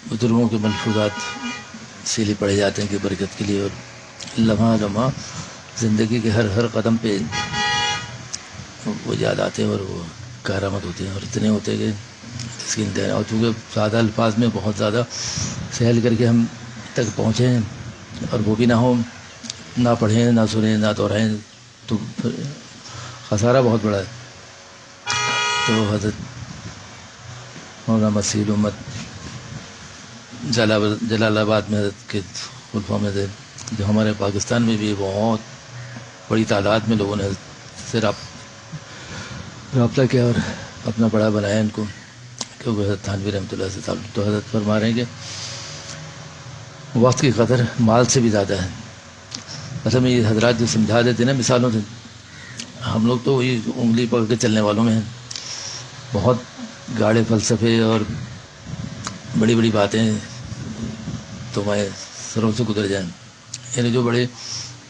بزرگوں کے ملفوظات سیلی پڑے جاتے ہیں کہ برکت کے لیے، اور لمحہ لمحہ زندگی کے ہر قدم پہ وہ یاد آتے ہیں اور وہ کارآمد ہوتے ہیں، اور اتنے ہوتے ہیں کہ اس کی انتہا۔ اور چونکہ سادہ الفاظ میں بہت زیادہ سہل کر کے ہم تک پہنچے ہیں، اور وہ بھی نہ ہوں، نہ پڑھیں، نہ سنیں، نہ دہرائیں، تو پھر خسارہ بہت بڑا ہے۔ تو حضرت مولانا مسیح الامت جلال آباد میں حضرت کے خلفاء میں سے، جو ہمارے پاکستان میں بھی بہت بڑی تعداد میں لوگوں نے سے رابطہ کیا اور اپنا بڑا بنایا ان کو، کیونکہ حضرت تھانوی رحمۃ اللہ سے تعلق۔ تو حضرت فرما رہے ہیں کہ وقت کی قدر مال سے بھی زیادہ ہے۔ اصل میں یہ حضرات جو سمجھا دیتے ہیں نا مثالوں سے، ہم لوگ تو وہی انگلی پکڑ کے چلنے والوں میں ہیں، بہت گاڑے فلسفے اور بڑی بڑی باتیں تو میں سروں سے گزر جائیں، یعنی جو بڑے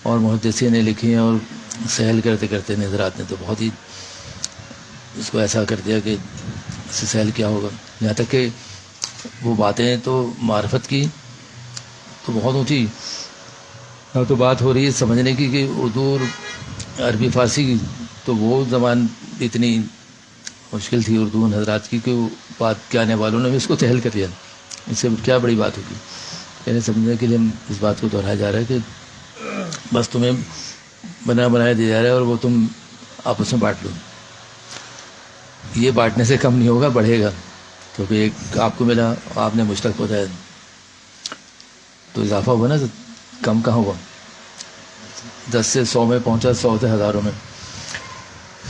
اور محدثین نے لکھی ہیں اور سہل کرتے کرتے حضرات نے تو بہت ہی اس کو ایسا کر دیا کہ اس سے سہل کیا ہوگا، یہاں تک کہ وہ باتیں تو معرفت کی تو بہت اونچی، اب تو بات ہو رہی ہے سمجھنے کی کہ اردو اور عربی فارسی کی، تو وہ زبان اتنی مشکل تھی اردو ان حضرات کی کہ وہ بات کے آنے والوں نے بھی اس کو سہل کر دیا، اس سے کیا بڑی بات ہوگی۔ یعنی سمجھنے کے لیے ہم اس بات کو دہرایا جا رہا ہے کہ بس تمہیں بنایا دیا جا رہا ہے اور وہ تم آپس میں بانٹ لو، یہ بانٹنے سے کم نہیں ہوگا، بڑھے گا، کیونکہ ایک آپ کو ملا، آپ نے مجھ تک پہنچایا تو اضافہ ہوا نا، کم کہاں ہوا، 10 سے 100 میں پہنچا، 100 سے ہزاروں میں۔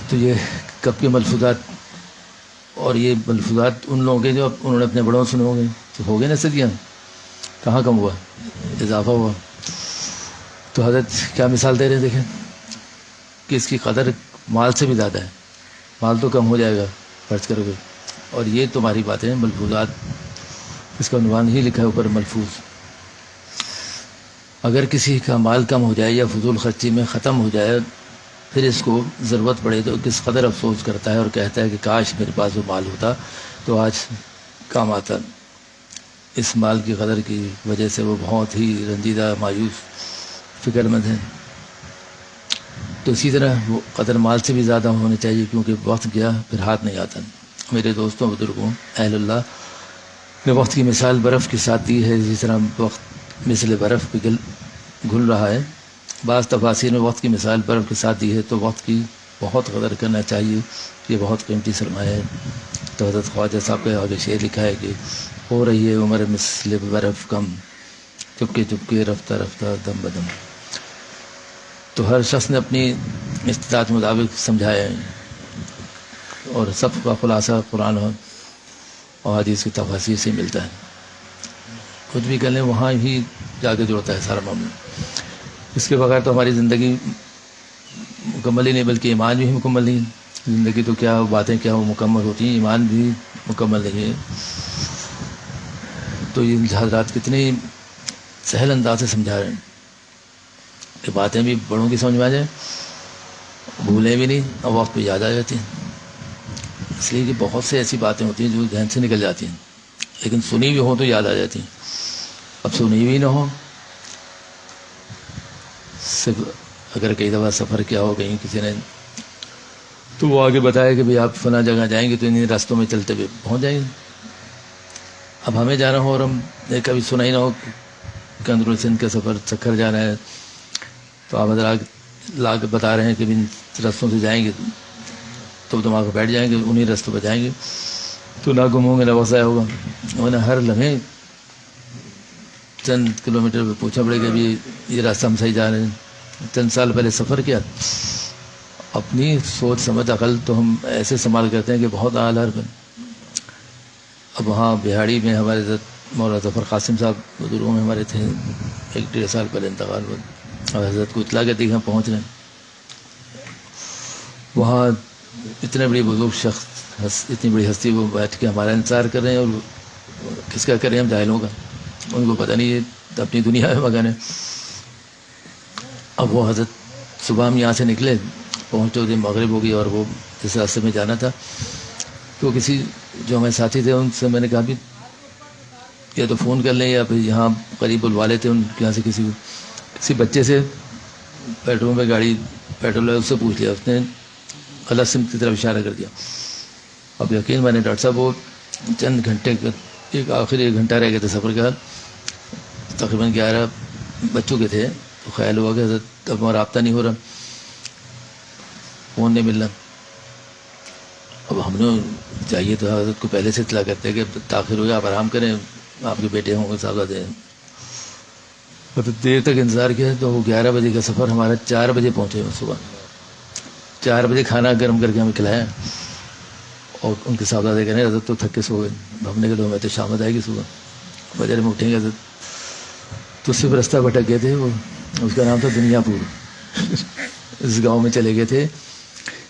تو یہ کب کے ملفوظات، اور یہ ملفوظات ان لوگوں کے جو انہوں نے اپنے بڑوں سنے ہوں گے، تو ہو گئے نا صدیاں، کہاں کم ہوا، اضافہ ہوا۔ تو حضرت کیا مثال دے رہے ہیں، دیکھیں کہ اس کی قدر مال سے بھی زیادہ ہے، مال تو کم ہو جائے گا خرچ کرو گے، اور یہ تمہاری باتیں ملفوظات، اس کا عنوان ہی لکھا ہے اوپر ملفوظ۔ اگر کسی کا مال کم ہو جائے یا فضول خرچی میں ختم ہو جائے، پھر اس کو ضرورت پڑے تو کس قدر افسوس کرتا ہے اور کہتا ہے کہ کاش میرے پاس وہ مال ہوتا تو آج کام آتا۔ اس مال کی قدر کی وجہ سے وہ بہت ہی رنجیدہ، مایوس، فکر مند ہیں۔ تو اسی طرح وہ قدر مال سے بھی زیادہ ہونی چاہیے، کیونکہ وقت گیا پھر ہاتھ نہیں آتا۔ میرے دوستوں بزرگوں، اہل اللہ نے وقت کی مثال برف کے ساتھ دی ہے، اسی طرح وقت مثل برف پہ گھل رہا ہے۔ بعض تفاسیر میں وقت کی مثال برف کے ساتھ دی ہے، تو وقت کی بہت قدر کرنا چاہیے، یہ بہت قیمتی سرمایہ ہے۔ تو حضرت خواجہ صاحب کا آگے شعر لکھا ہے کہ ہو رہی ہے عمر مثل برف کم، چپکے چپکے رفتہ رفتہ دم بدم۔ تو ہر شخص نے اپنی استطاعت مطابق سمجھایا ہے، اور سب کا خلاصہ قرآن اور حدیث کی تفاسیر سے ملتا ہے۔ کچھ بھی کر لیں وہاں ہی جا کے جڑتا ہے سارا معاملہ، اس کے بغیر تو ہماری زندگی مکمل ہی نہیں، بلکہ ایمان بھی مکمل نہیں۔ زندگی تو کیا باتیں کیا وہ مکمل ہوتی ہیں، ایمان بھی مکمل نہیں ہے۔ تو یہ حضرات کتنے سہل انداز سے سمجھا رہے ہیں کہ باتیں بھی بڑوں کی سمجھ میں آ جائیں، بھولیں بھی نہیں اور وقت پہ یاد آ جاتی ہیں۔ اس لیے کہ بہت سے ایسی باتیں ہوتی ہیں جو ذہن سے نکل جاتی ہیں، لیکن سنی بھی ہوں تو یاد آ جاتی ہیں۔ اب سنی بھی نہ ہو، صرف اگر کئی دفعہ سفر کیا ہو کہیں کسی نے، تو وہ آگے بتایا کہ بھئی آپ فلاں جگہ جائیں گے تو انہیں راستوں میں چلتے ہوئے پہنچ جائیں گے۔ اب ہمیں جانا ہو اور ہم نے کبھی سنا ہی نہ ہو کہ اندرون سندھ کا سفر چکر جانا ہے، تو آپ حضرات لا کے بتا رہے ہیں کہ ان راستوں سے جائیں گے تو دماغ میں بیٹھ جائیں گے، انہیں راستوں پہ جائیں گے تو نہ گم ہوں گے نہ وقت ضائع ہوگا، ورنہ ہر لمحے چند کلومیٹر پہ پوچھنا پڑے گا ابھی یہ راستہ ہم صحیح جا رہے ہیں۔ چند سال پہلے سفر کیا، اپنی سوچ سمجھ عقل تو ہم ایسے استعمال کرتے ہیں کہ بہت اعلیٰ پر۔ اب وہاں بہاڑی میں ہمارے حضرت مولانا ظفر قاسم صاحب بزرگوں میں ہمارے تھے، 1-1.5 سال پہلے انتقال ہوا، اور حضرت کو اطلاع کرتی کہ ہم پہنچ رہے ہیں۔ وہاں اتنے بڑی بزرگ شخص، اتنی بڑی ہستی وہ بیٹھ کے ہمارا انتظار کر رہے ہیں، اور کس کا کریں ہم جاہلوں کا، ان کو پتہ نہیں یہ اپنی دنیا میں مگن ہے۔ اب وہ حضرت صبح ہم یہاں سے نکلے، پہنچتے ہوتے مغرب ہو گئی، اور وہ جس راستے میں جانا تھا تو کسی جو ہمارے ساتھی تھے ان سے میں نے کہا بھی یا تو فون کر لیں یا پھر یہاں قریب بلوا لیتے ان کے یہاں سے کسی بچے سے پیٹرول میں گاڑی پیٹرول ہے اس سے پوچھ لیا، اس نے غلط سمت کی طرف اشارہ کر دیا. اب یقین میں نے ڈاکٹر صاحب وہ چند گھنٹے آخری 1 گھنٹہ رہ گئے تھے سفر کا، تقریباً 11 بج چکے تھے. تو خیال ہوا کہ حضرت اب ہمارا رابطہ نہیں ہو رہا، فون نہیں مل رہا. اب ہم نے چاہیے تو حضرت کو پہلے سے اطلاع کرتے کہ تاخیر ہو گیا، آپ آرام کریں، آپ کے بیٹے ہوں گے صاحبزادے ہیں. تو دیر تک انتظار کیا تو وہ 11 بجے کا سفر ہمارا 4 بجے پہنچے. صبح 4 بجے کھانا گرم کر کے ہمیں کھلایا اور ان کے صاحبزادے کہنے حضرت تو تھک کے سو گئے. ہم نے کہا ہمیں تو شامت آئے گی، صبح بجے میں اٹھیں گے حضرت. تو صرف رستہ بھٹک گئے تھے، وہ اس کا نام تھا دنیا پور. اس گاؤں میں چلے گئے تھے،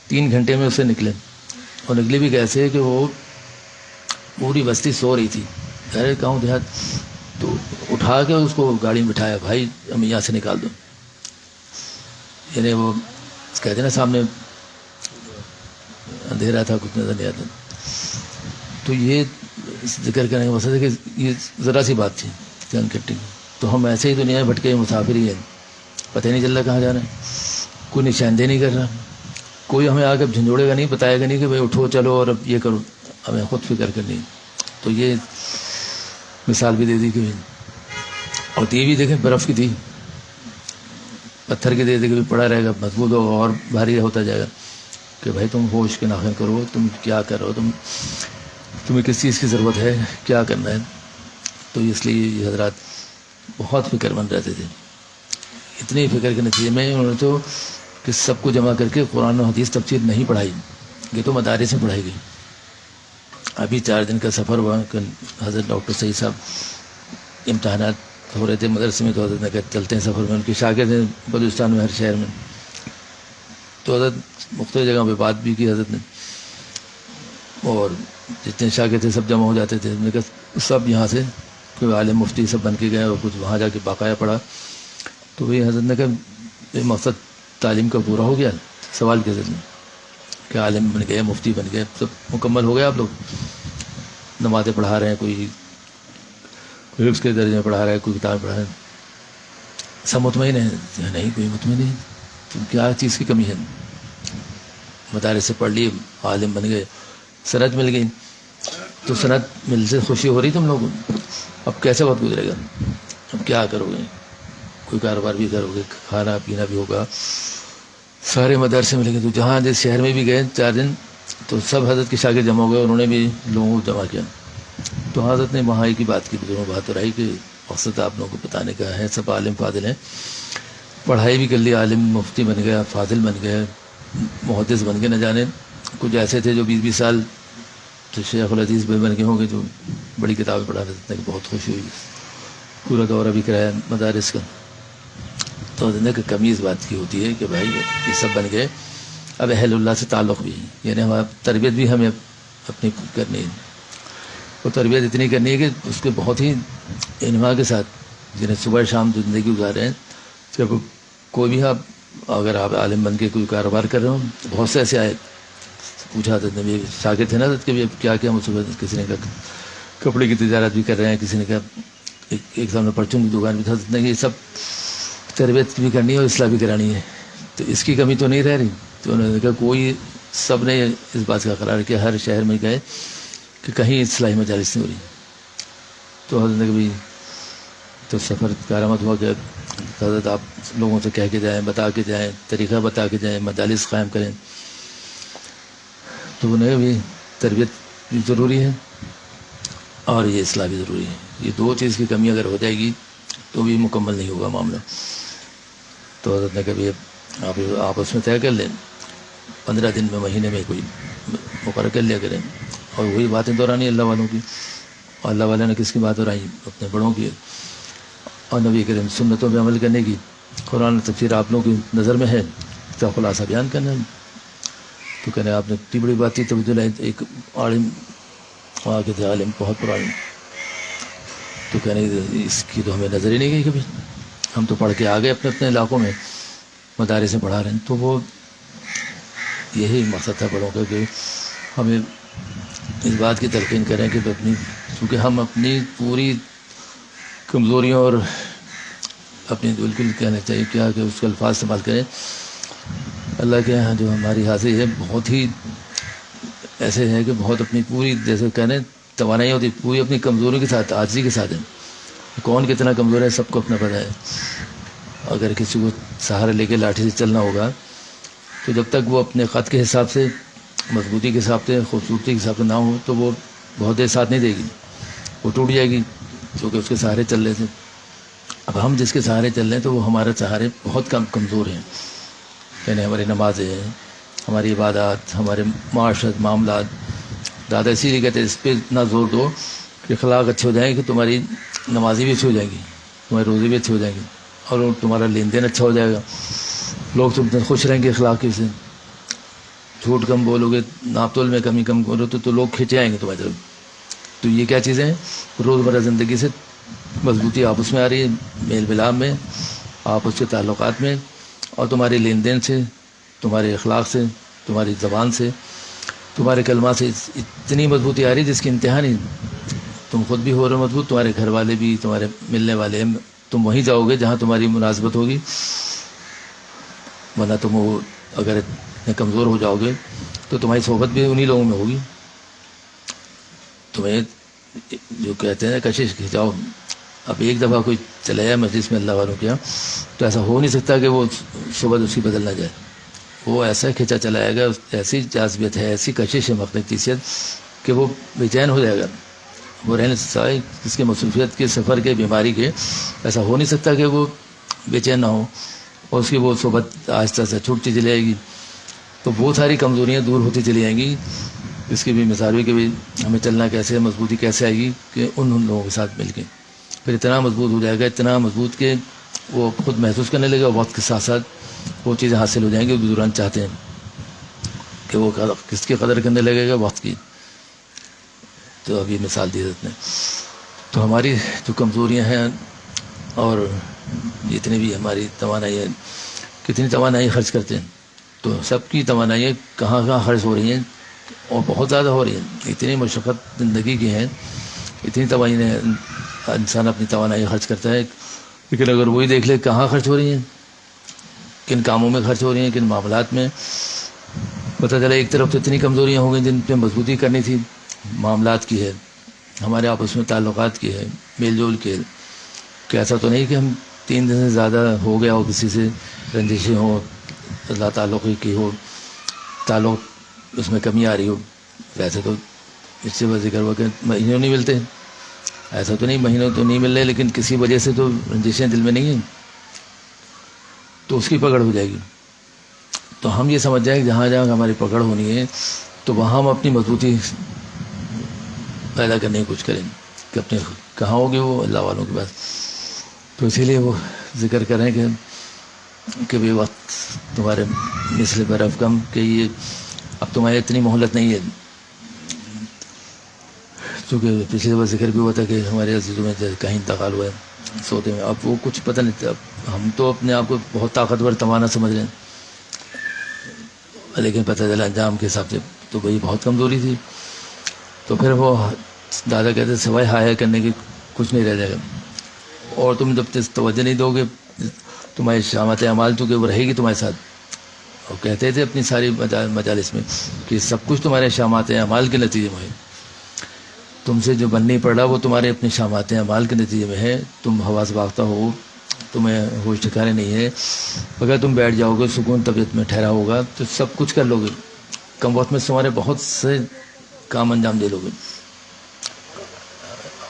3 گھنٹے میں اس سے نکلے. اور نکلے بھی کیسے کہ وہ پوری بستی سو رہی تھی، ارے گاؤں دیہات. تو اٹھا کے اس کو گاڑی میں بٹھایا، بھائی ہمیں یہاں سے نکال دو. یعنی وہ کہتے نا سامنے اندھیرا تھا، کچھ نظر نہیں آتا. تو یہ ذکر کرنے کا مقصد ہے کہ یہ ذرا سی بات تھی چند گھنٹے. تو ہم ایسے ہی دنیا میں بھٹکے مسافر ہی ہیں، پتہ نہیں چل رہا کہاں جانا ہے، کوئی نشاندہی نہیں کر رہا، کوئی ہمیں آ کر جھنجھوڑے گا نہیں، بتائے گا نہیں کہ بھائی اٹھو چلو اور اب یہ کرو. ہمیں خود فکر کرنی. تو یہ مثال بھی دے دی کہ اور دی بھی دیکھیں برف کی تھی، پتھر کی دے دی کہ پڑا رہے گا، مضبوط ہوگا اور بھاری ہوتا جائے گا کہ بھائی تم ہوش کے ناخن کرو، تم کیا کرو، تمہیں کس چیز کی ضرورت ہے، کیا کرنا ہے. تو اس لیے یہ حضرات بہت فکر مند رہتے تھے. اتنی فکر کے نتیجے میں انہوں نے تو کہ سب کو جمع کر کے قرآن و حدیث تفسیر نہیں پڑھائی، یہ تو مدارس میں پڑھائی گئی. ابھی 4 دن کا سفر ہوا، حضرت ڈاکٹر سعید صاحب امتحانات ہو رہے تھے مدرسے میں، تو حضرت نے کہا چلتے ہیں سفر میں. ان کے شاگرد ہیں بلوچستان میں ہر شہر میں. تو حضرت مختلف جگہوں پہ بات بھی کی حضرت نے، اور جتنے شاگرد تھے سب جمع ہو جاتے تھے. میں نے کہا سب یہاں سے کوئی عالم مفتی سب بن کے گئے اور کچھ وہاں جا کے باقاعدہ پڑھا. تو وہی حضرت نے کہا یہ مقصد تعلیم کا پورا ہو گیا. سوال کے ذریعے کہ عالم بن گئے، مفتی بن گئے، سب مکمل ہو گیا. آپ لوگ نمازیں پڑھا رہے ہیں، کوئی حفظ کے درجے میں پڑھا رہا ہے، کوئی کتاب پڑھا رہا ہے، سب مطمئن ہیں؟ نہیں کوئی مطمئن نہیں. تو کیا چیز کی کمی ہے؟ مدارس سے پڑھ لی، عالم بن گئے، سند مل گئی. تو سند مل سے خوشی ہو رہی تم لوگوں کو. اب کیسے وقت گزرے گا؟ اب کیا کرو گے؟ کوئی کاروبار بھی کرو گے، کھانا پینا بھی ہوگا. سارے مدرسے ملیں گے. تو جہاں جس شہر میں بھی گئے 4 دن تو سب حضرت کے شاگرد جمع ہو گئے، انہوں نے بھی لوگوں کو جمع کیا. تو حضرت نے وہاں کی بات کی، دونوں بات رہی کہ مقصد آپ لوگوں کو بتانے کا ہے سب عالم فاضل ہیں. پڑھائی بھی کر لی، عالم مفتی بن گیا، فاضل بن گئے، محدث بن گئے. نہ جانے کچھ ایسے تھے جو 20 سال تو شیخ الحدیث بن گئے ہوں گے، جو بڑی کتابیں پڑھا رہتے ہیں. بہت خوشی ہوئی، پورا دورہ بھی کرایا مدارس کا. تو حضرت کی کمی اس بات کی ہوتی ہے کہ بھائی یہ سب بن گئے، اب اہل اللہ سے تعلق بھی، یعنی ہمارا تربیت بھی ہمیں اپنی کرنی ہے. وہ تربیت اتنی کرنی ہے کہ اس کے بہت ہی انواع کے ساتھ، جنہیں صبح شام زندگی گزار رہے ہیں. جب کوئی بھی اگر آپ عالم بن کے کوئی کاروبار کر رہے ہوں، بہت سے ایسے آئے پوچھا حضرت نے، شاگرد تھے نا حضرت کے بھی، کیا کیا مصیبت. کسی نے کہا کپڑے کی تجارت بھی کر رہے ہیں، کسی نے کہا ایک سامنے پرچون کی دکان بھی تھا. حضرت نے یہ سب تربیت بھی کرنی ہے اور اصلاح بھی کرانی ہے، تو اس کی کمی تو نہیں رہ رہی. تو انہوں نے کہا کوئی، سب نے اس بات کا قرار کیا، ہر شہر میں گئے کہ کہیں اصلاحی مجالس نہیں ہو رہی. تو حضرت نے کبھی تو سفر کارآمد ہوا کہ حضرت آپ لوگوں سے کہہ کے جائیں، بتا کے جائیں، طریقہ بتا کے جائیں، مجالس قائم کریں. تو انہیں بھی تربیت بھی ضروری ہے اور یہ اصلاح بھی ضروری ہے. یہ 2 چیز کی کمی اگر ہو جائے گی تو بھی مکمل نہیں ہوگا معاملہ. تو حضرت نے کبھی آپ آپس میں طے کر لیں، 15 دن میں، مہینے میں کوئی مقرر کر لیا کریں، اور وہی باتیں دہرانی اللہ والوں کی. اور اللہ والے نے کس کی بات دہرائی؟ اپنے بڑوں کی، اور نبی کریم سنتوں پہ عمل کرنے کی. قرآن تفسیر آپ لوگوں کی نظر میں ہے، تو خلاصہ بیان کرنا ہے. تو کہنے آپ نے اتنی بڑی بات کی. توجہ لائے ایک عالم وہاں کے تھے، عالم بہت پرانے. تو کہنے اس کی تو ہمیں نظر ہی نہیں گئی کبھی، ہم تو پڑھ کے آ گئے اپنے اپنے علاقوں میں، مدارس سے پڑھا رہے ہیں. تو وہ یہی مقصد تھا بڑوں کا کہ ہمیں اس بات کی تلقین کریں کہ اپنی، چونکہ ہم اپنی پوری کمزوریوں اور اپنی بالکل کہنا چاہیے کیا کہ اس کے الفاظ استعمال کریں. اللہ کے یہاں جو ہماری حاضری ہے بہت ہی ایسے ہے کہ بہت اپنی پوری جیسے کہنے توانائی ہوتی پوری اپنی کمزوری کے ساتھ عاجزی کے ساتھ ہے. کون کتنا کمزور ہے سب کو اپنا پتہ ہے. اگر کسی کو سہارا لے کے لاٹھی سے چلنا ہوگا تو جب تک وہ اپنے قد کے حساب سے مضبوطی کے حساب سے خوبصورتی کے حساب سے نہ ہو تو وہ بہت دیر ساتھ نہیں دے گی, وہ ٹوٹ جائے گی کیونکہ اس کے سہارے چل رہے تھے. اب ہم جس کے سہارے چل رہے ہیں تو وہ ہمارے سہارے بہت کمزور ہیں. یعنی ہماری نمازیں, ہماری عبادات, ہمارے معاشرت معاملات. دادا اسی لیے کہتے ہیں اس پہ اتنا زور دو کہ اخلاق اچھے ہو جائیں کہ تمہاری نمازی بھی اچھی ہو جائیں گی, تمہاری روزی بھی اچھی ہو جائیں گی, اور تمہارا لین دین اچھا ہو جائے گا. لوگ تم سے خوش رہیں گے اخلاقی سے. جھوٹ کم بولو گے, ناپ تول میں کمی کم کرو تو لوگ کھینچے آئیں گے تمہاری طرف. تو یہ کیا چیزیں ہیں روزمرہ زندگی سے مضبوطی آپس میں آ رہی ہے, میل ملاپ میں, آپس کے تعلقات میں, اور تمہارے لین دین سے, تمہارے اخلاق سے, تمہاری زبان سے, تمہارے کلمات سے اتنی مضبوطی آ رہی ہے جس کی انتہا نہیں. تم خود بھی ہو رہے مضبوط, تمہارے گھر والے بھی, تمہارے ملنے والے. تم وہیں جاؤ گے جہاں تمہاری مناسبت ہوگی, ورنہ تم اگر اتنے کمزور ہو جاؤ گے تو تمہاری صحبت بھی انہی لوگوں میں ہوگی. تمہیں جو کہتے ہیں کشش کھینچاؤ. اب ایک دفعہ کوئی چلا جائے مجلس میں اللہ والوں کے یہاں تو ایسا ہو نہیں سکتا کہ وہ صحبت اس کی بدل نہ جائے. وہ ایسا کھینچا چلا جائے گا, ایسی جاذبیت ہے, ایسی کشش ہے مقناطیسیت کہ وہ بے چین ہو جائے گا. وہ رہنے سے اس کے مصروفیت کے سفر کے بیماری کے ایسا ہو نہیں سکتا کہ وہ بے چین نہ ہو, اور اس کی وہ صحبت آہستہ سے چھوٹتی چلی جائے گی. تو بہت ساری کمزوریاں دور ہوتی چلی جائیں گی. اس کی بھی مثال ہوئی کہ بھی ہمیں چلنا کیسے, مضبوطی کیسے آئے گی کہ ان لوگوں کے ساتھ مل کے پھر اتنا مضبوط ہو جائے گا, اتنا مضبوط کہ وہ خود محسوس کرنے لگے گا. وقت کے ساتھ ساتھ وہ چیزیں حاصل ہو جائیں گی. بزرگان چاہتے ہیں کہ وہ کس کی قدر کرنے لگے گا, وقت کی. تو ابھی مثال دی دیتے ہیں. تو ہماری جو کمزوریاں ہیں اور جتنی بھی ہماری توانائی ہے, کتنی توانائی خرچ کرتے ہیں, تو سب کی توانائیاں کہاں کہاں خرچ ہو رہی ہیں اور بہت زیادہ ہو رہی ہیں. اتنی مشقت زندگی کی ہیں, اتنی توانائی انسان اپنی توانائی خرچ کرتا ہے, لیکن اگر وہی دیکھ لے کہاں خرچ ہو رہی ہیں, کن کاموں میں خرچ ہو رہی ہیں, کن معاملات میں, پتہ چلا ایک طرف تو اتنی کمزوریاں ہو گئیں جن پہ مضبوطی کرنی تھی. معاملات کی ہے, ہمارے آپس میں تعلقات کی ہے, میل جول کے. کہ ایسا تو نہیں کہ ہم 3 دن سے زیادہ ہو گیا ہو کسی سے, رنجشیں ہو, اللہ تعلقی کی ہو, تعلق اس میں کمی آ رہی ہو. ویسے تو اس سے ذکر ہوا کہ مہینوں نہیں ملتے, ایسا تو نہیں مہینوں تو نہیں مل رہے, لیکن کسی وجہ سے تو رنجشیں دل میں نہیں ہیں, تو اس کی پکڑ ہو جائے گی. تو ہم یہ سمجھ جائیں کہ جہاں جہاں ہماری پکڑ ہونی ہے تو وہاں ہم اپنی مضبوطی پیدا کرنے کی کوشش کریں کہ اپنے کہاں ہوگی وہ اللہ والوں کے پاس. تو اسی لیے وہ ذکر کریں کہ بھی وقت تمہارے مثل برف کم, کہ یہ اب تمہاری اتنی مہلت نہیں ہے. چونکہ پچھلے دفعہ ذکر بھی ہوا تھا کہ ہمارے عزیزوں میں کہیں انتقال ہوا ہے سوتے میں. اب وہ کچھ پتہ نہیں تھا. ہم تو اپنے آپ کو بہت طاقتور توانا سمجھ رہے ہیں, لیکن پتہ چلا انجام کے حساب سے تو وہی بہت کمزوری تھی. تو پھر وہ دادا کہتے سوائے ہائے کرنے کی کچھ نہیں رہ جائے گا. اور تم جب توجہ نہیں دو گے تمہاری شامت اعمال چونکہ وہ رہے گی تمہارے ساتھ. اور کہتے تھے اپنی ساری مجالس میں کہ سب کچھ تمہارے شامات اعمال کے نتیجے میں ہے. تم سے جو بن نہیں پڑ رہا وہ تمہارے اپنی شامات اعمال کے نتیجے میں ہے. تم حواس باختہ ہو, تمہیں ہوش ٹھکانے نہیں ہے. اگر تم بیٹھ جاؤ گے سکون طبیعت میں ٹھہرا ہوگا تو سب کچھ کر لو گے. کم وقت میں تمہارے بہت سے کام انجام دے لو گے.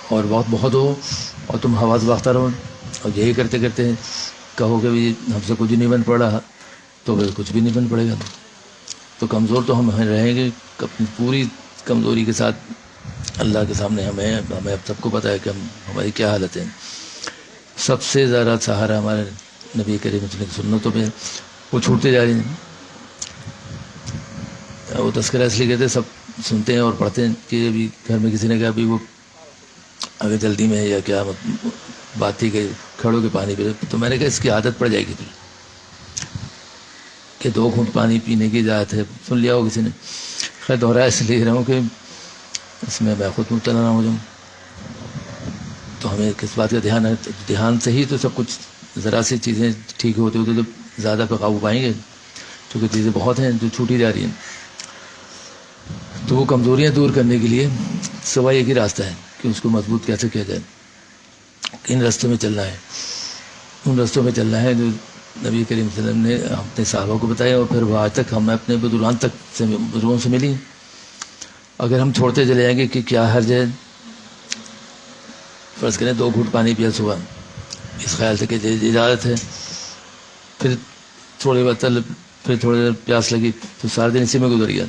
اور وقت بہت ہو اور تم حواس باختہ رہو اور یہی کرتے کرتے کہو کہ بھی ہم سے کچھ نہیں بن پڑ رہا, تو پھر کچھ بھی نہیں بن پڑے گا. تو کمزور تو ہم رہیں گے اپنی پوری کمزوری کے ساتھ. اللہ کے سامنے ہمیں اب سب کو پتہ ہے کہ ہماری کیا حالت ہے. سب سے زیادہ سہارا ہمارے نبی کریم کی سنتوں پہ وہ چھوٹتے جا رہے ہیں. وہ تذکرہ اس لیے کہتے ہیں, سب سنتے ہیں اور پڑھتے ہیں کہ ابھی گھر میں کسی نے کہا ابھی وہ اگر جلدی میں ہے یا کیا بات تھی کہ کھڑو کے پانی پی. تو میں نے کہا اس کی عادت پڑ جائے گی پھر کہ 2 گھونٹ پانی پینے کی اجازت ہے. سن لیا ہو کسی نے. خیر دوہرایا اس لیے رہا ہوں کہ اس میں خود مبتلا نہ ہو جاؤں. تو ہمیں کس بات کا دھیان ہے؟ دھیان سے ہی تو سب کچھ، ذرا سی چیزیں ٹھیک ہوتی ہوتی تو زیادہ پہ قابو پائیں گے، کیونکہ چیزیں بہت ہیں جو چھوٹی جا رہی ہیں. تو وہ کمزوریاں دور کرنے کے لیے سوائے ایک ہی راستہ ہے کہ اس کو مضبوط کیسے کیا جائے. کن رستوں میں چلنا ہے؟ ان رستوں میں چلنا ہے جو نبی کریم صلی اللہ علیہ وسلم نے اپنے صحابہ کو بتایا، اور پھر وہ آج تک ہم اپنے بزرگوں سے ملی. اگر ہم چھوڑتے چلے جائیں گے کہ کیا حرج ہے، فرض کریں 2 گھونٹ پانی پیا صبح، اس خیال سے کہ اجازت ہے، پھر تھوڑی بہت پھر تھوڑی دیر پیاس لگی تو سارا دن اسی میں گزر گیا.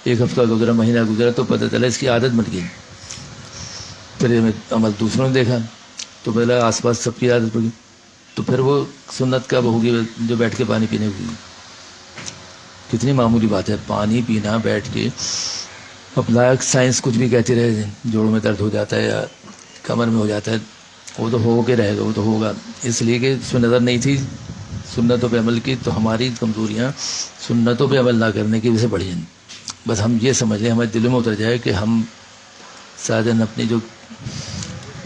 1 ہفتہ گزرا، مہینہ گزرا تو پتہ چلا اس کی عادت بن گئی. پھر عمل دوسروں نے دیکھا تو پہلے آس پاس سب کی عادت پڑ گئی. تو پھر وہ سنت کب ہوگی جو بیٹھ کے پانی پینے ہوگی؟ کتنی معمولی بات ہے پانی پینا بیٹھ کے. اب لائق سائنس کچھ بھی کہتی رہے، جوڑوں میں درد ہو جاتا ہے یا کمر میں ہو جاتا ہے، وہ تو ہو کے رہے گا، وہ تو ہوگا. اس لیے کہ اس میں نظر نہیں تھی سنتوں پہ عمل کی، تو ہماری کمزوریاں سنتوں پہ عمل نہ کرنے کی وجہ سے بڑھی ہیں. بس ہم یہ سمجھ لیں، ہمارے دلوں میں اتر جائے کہ ہم سادن اپنی جو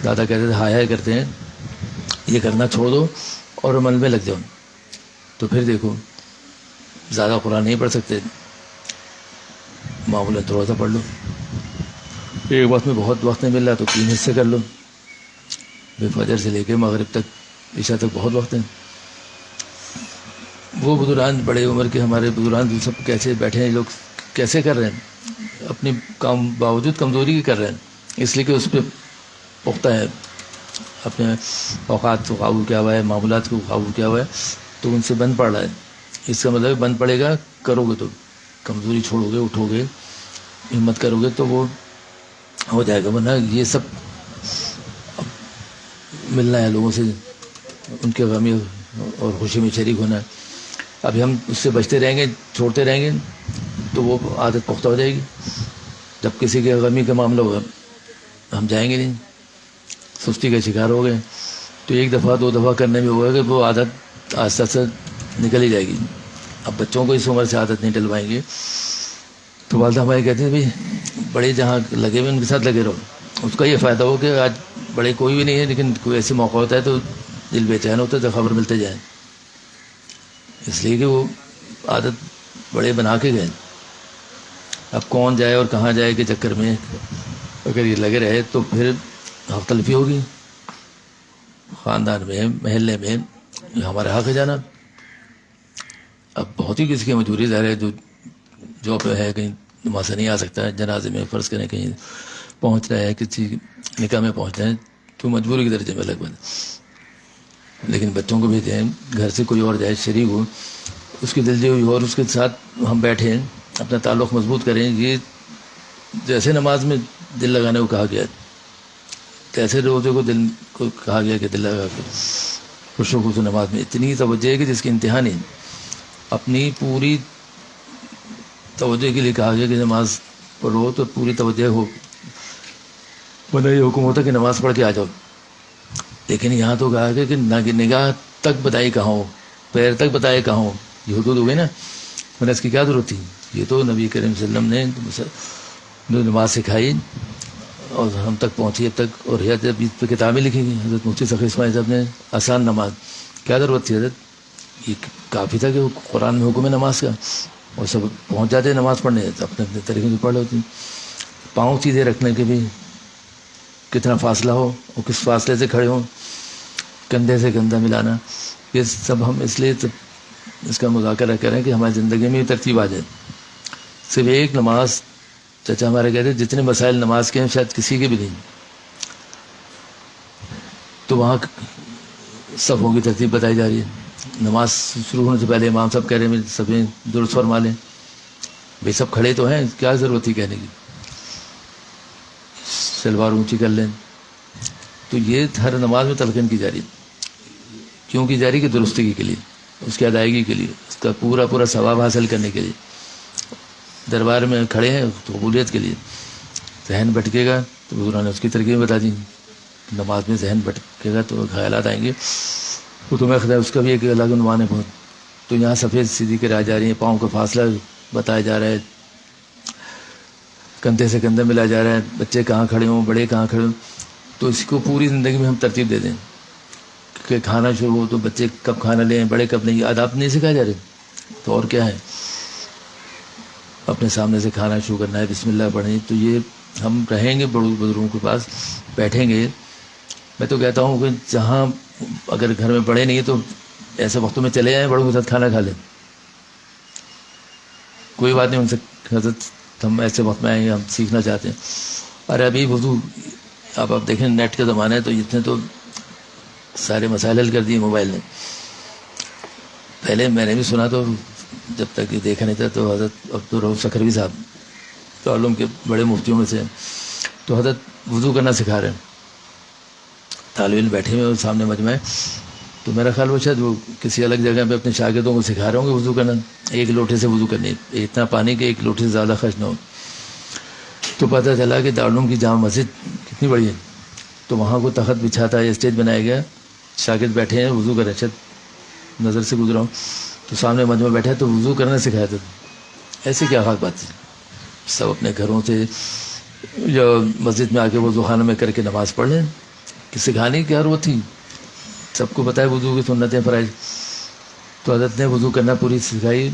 دادا کہتے تھے ہائے کرتے ہیں، یہ کرنا چھوڑ دو اور عمل میں لگ جاؤ. تو پھر دیکھو زیادہ قرآن نہیں پڑھ سکتے، معمولاً تھوڑا سا پڑھ لو. ایک وقت میں بہت وقت نہیں مل رہا تو 3 حصے کر لو. بے فجر سے لے کے مغرب تک، عشاء تک بہت وقت ہے. وہ بزرگان بڑے عمر کے ہمارے بزرگان سب کیسے بیٹھے ہیں، لوگ کیسے کر رہے ہیں، اپنی کام باوجود کمزوری کی کر رہے ہیں، اس لیے کہ اس پہ پختہ ہے، اپنے اوقات کو قابو کیا ہوا ہے، معمولات کو قابو کیا ہوا ہے، تو ان سے بند پڑ رہا ہے. اس کا مطلب بند پڑے گا، کرو گے تو کمزوری چھوڑو گے، اٹھو گے، ہمت کرو گے تو وہ ہو جائے گا. ورنہ یہ سب ملنا ہے لوگوں سے، ان کے غمی اور خوشی میں شریک ہونا ہے. ابھی ہم اس سے بچتے رہیں گے، چھوڑتے رہیں گے تو وہ عادت پختہ ہو جائے گی. جب کسی کے غمی کا معاملہ ہوگا ہم جائیں گے نہیں، سستی کا شکار ہو گئے تو 1 دفعہ 2 دفعہ کرنے میں ہوگا کہ وہ عادت آہستہ آہستہ نکل ہی جائے گی. اب بچوں کو اس عمر سے عادت نہیں ڈلوائیں گے تو والدہ ہمارے کہتے ہیں بھائی بڑے جہاں لگے ہوئے ان کے ساتھ لگے رہو. اس کا یہ فائدہ ہو کہ آج بڑے کوئی بھی نہیں ہے، لیکن کوئی ایسے موقع ہوتا ہے تو دل بے چین ہوتا ہے تو خبر ملتے جائیں، اس لیے کہ وہ عادت بڑے بنا کے گئے. اب کون جائے اور کہاں جائے کے چکر میں اگر یہ لگے رہے تو پھر حق تلفی ہوگی. خاندان میں، محلے میں ہمارا حق ہے جانا. اب بہت ہی کسی کی مجبوری ظاہر ہے، جو پہ ہے کہیں نماز نہیں آ سکتا ہے، جنازے میں فرض کریں کہیں پہنچ رہا ہے، کسی نکاح میں پہنچ رہے ہیں تو مجبوری کے درجے میں لگ بھگ. لیکن بچوں کو بھیجیں، گھر سے کوئی اور جائے شریک ہو، اس کی دل جوئی ہو اور اس کے ساتھ ہم بیٹھیں، اپنا تعلق مضبوط کریں. یہ جیسے نماز میں دل لگانے کو کہا گیا تیسے روزے کو دل کو کہا گیا کہ دل لگا کے خوشوں کو. نماز میں اتنی توجہ ہے کہ جس کی انتہا نہیں. اپنی پوری توجہ کے لیے کہا گیا کہ نماز پڑھو تو پوری توجہ ہو، ورنہ یہ حکم ہوتا کہ نماز پڑھ کے آ جاؤ. لیکن یہاں تو کہا گیا کہ نگاہ تک بتائی کہاں ہو، پیر تک بتائے کہاں ہو. یہ حدود ہو گئی نا، ورنہ اس کی کیا ضرورت تھی؟ یہ تو نبی کریم صلی اللہ علیہ وسلم نے نماز سکھائی اور ہم تک پہنچی اب تک. اور حضرت پہ کتابیں لکھی گئی، حضرت مفتی سخی اسماعیل صاحب نے آسان نماز، کیا ضرورت تھی حضرت؟ یہ کافی تھا کہ وہ قرآن میں حکم ہے نماز کا، اور سب پہنچ جاتے ہیں نماز پڑھنے، اپنے اپنے طریقے سے پڑھ لیتے ہیں. پاؤں سیدھے رکھنے کے بھی کتنا فاصلہ ہو اور کس فاصلے سے کھڑے ہوں، کندھے سے کندھا ملانا، یہ سب ہم اس لیے اس کا مذاکرہ کریں کہ ہماری زندگی میں یہ ترتیب آ جائے. صرف ایک نماز، چچا ہمارے کہتے ہیں جتنے مسائل نماز کے ہیں شاید کسی کے بھی نہیں. تو وہاں صفوں کی ترتیب بتائی جا رہی ہے. نماز شروع ہونے سے پہلے امام صاحب کہہ رہے ہیں سب درست فرما لیں. بھائی سب کھڑے تو ہیں، کیا ضرورت تھی کہنے کی؟ شلوار اونچی کر لیں. تو یہ ہر نماز میں تلقین کی جا رہی ہے. کیوں کی جا رہی؟ کہ درستگی کے لیے، اس کی ادائیگی کے لیے، اس کا پورا پورا ثواب حاصل کرنے کے لیے. دربار میں کھڑے ہیں تو قبولیت کے لیے. ذہن بھٹکے گا تو بزرگوں نے اس کی ترکیب بتا دی. نماز میں ذہن بھٹکے گا تو خیالات آئیں گے، وہ تمہیں خدا اس کا بھی ایک الگ عنوان ہے بہت. تو یہاں سفید سیدھی کرائی جا رہی ہیں، پاؤں کا فاصلہ بتایا جا رہا ہے، کندھے سے کندھا ملایا جا رہا ہے، بچے کہاں کھڑے ہوں، بڑے کہاں کھڑے ہوں. تو اس کو پوری زندگی میں ہم ترتیب دے دیں کہ کھانا شروع ہو تو بچے کب کھانا لیں، بڑے کب نہیں، آداب نہیں سکھائے جا رہے، تو اور کیا ہے، اپنے سامنے سے کھانا شروع کرنا ہے، بسم اللہ پڑھیں. تو یہ ہم رہیں گے بڑوں بزرگوں کے پاس بیٹھیں گے. میں تو کہتا ہوں کہ جہاں اگر گھر میں بڑے نہیں تو ایسے وقتوں میں چلے جائیں، بڑوں کے ساتھ کھانا کھا لیں، کوئی بات نہیں. ان سے حضرت ہم ایسے وقت میں آئیں گے، ہم سیکھنا چاہتے ہیں. ارے ابھی وضو اب آپ دیکھیں نیٹ کا زمانہ ہے، تو اتنے تو سارے مسائل حل کر دیے موبائل نے. پہلے میں نے بھی سنا تو جب تک یہ دیکھا نہیں تھا تو حضرت عبدالرؤف سکھروی صاحب تو علوم کے بڑے مفتیوں میں سے، تو حضرت وضو کرنا سکھا رہے ہیں. طالب علم بیٹھے ہوئے سامنے مجمع ہے، تو میرا خیال وہ شاید وہ کسی الگ جگہ پہ اپنے شاگردوں کو سکھا رہے ہوں گے وضو کرنا، ایک لوٹے سے وضو کرنی، اتنا پانی کہ ایک لوٹے سے زیادہ خرچ نہ ہو. تو پتہ چلا کہ دارالعلوم کی جامع مسجد کتنی بڑی ہے، تو وہاں کو تخت بچھا تھا، اسٹیج بنایا گیا، شاگرد بیٹھے ہیں وضو کر رہے ہیں. نظر سے گزرا ہوں تو سامنے مجمع بیٹھا ہے تو وضو کرنا سکھایا تھا. ایسی کیا خاص بات ہے، سب اپنے گھروں سے یا مسجد میں آ کے وضو خانہ میں کر کے نماز پڑھ لیں، کہ سکھانے کی کیا ضرورت تھی، سب کو پتہ ہے وضو کی سنتیں فرائض. تو حضرت نے وضو کرنا پوری سکھائی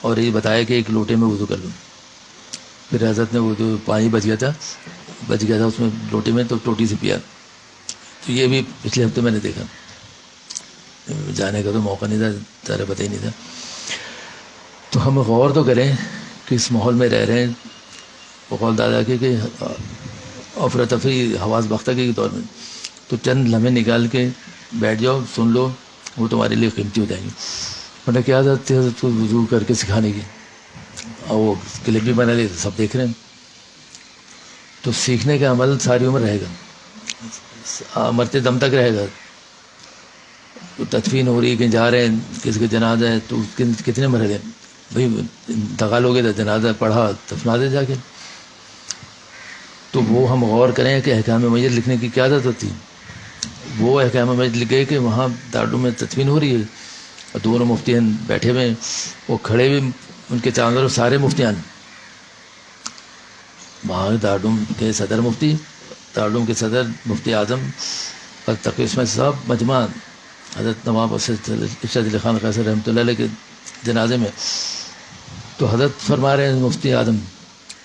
اور یہ بتایا کہ ایک لوٹے میں وضو کر لوں. پھر حضرت نے وہ جو پانی بچ گیا تھا اس میں لوٹے میں، تو ٹوٹی سے پیا. تو یہ بھی پچھلے ہفتے میں نے دیکھا، جانے کا تو موقع نہیں تھا، سارا پتہ ہی نہیں تھا. تو ہم غور تو کریں کہ اس ماحول میں رہ رہے ہیں، بقول دادا کہ افراتفری حواس بختہ کے دور میں، تو چند لمحے نکال کے بیٹھ جاؤ، سن لو، وہ تمہارے لیے قیمتی ہو جائیں گے. ورنہ کیا عادت تھی حضرت کو وضو کر کے سکھانے کی، اور وہ کلپ بھی بنا لی، سب دیکھ رہے ہیں. تو سیکھنے کا عمل ساری عمر رہے گا، مرتے دم تک رہے گا. تو تدفین ہو رہی ہے، کہیں جا رہے ہیں، کسی کا جنازہ ہے، تو اس کے کتنے مرحلے ہیں بھائی، انتقال ہو گیا تو جنازہ پڑھا، دفنا دے جا کے. تو وہ ہم غور کریں کہ احکام میت لکھنے کی کیا عادت ہوتی ہے. وہ احکام میت لکھ گئے کہ وہاں دارالعلوم میں تدفین ہو رہی ہے اور دونوں مفتیان بیٹھے ہوئے ہیں، وہ کھڑے ہوئے ان کے چاندر سارے مفتیان، وہاں دارالعلوم کے صدر مفتی، دارالعلوم کے صدر مفتی اعظم اور تقی عثمان صاحب مجمع حضرت نواب ارشاد علی خان قیصر رحمۃ اللہ علیہ کے جنازے میں. تو حضرت فرما رہے ہیں مفتی اعظم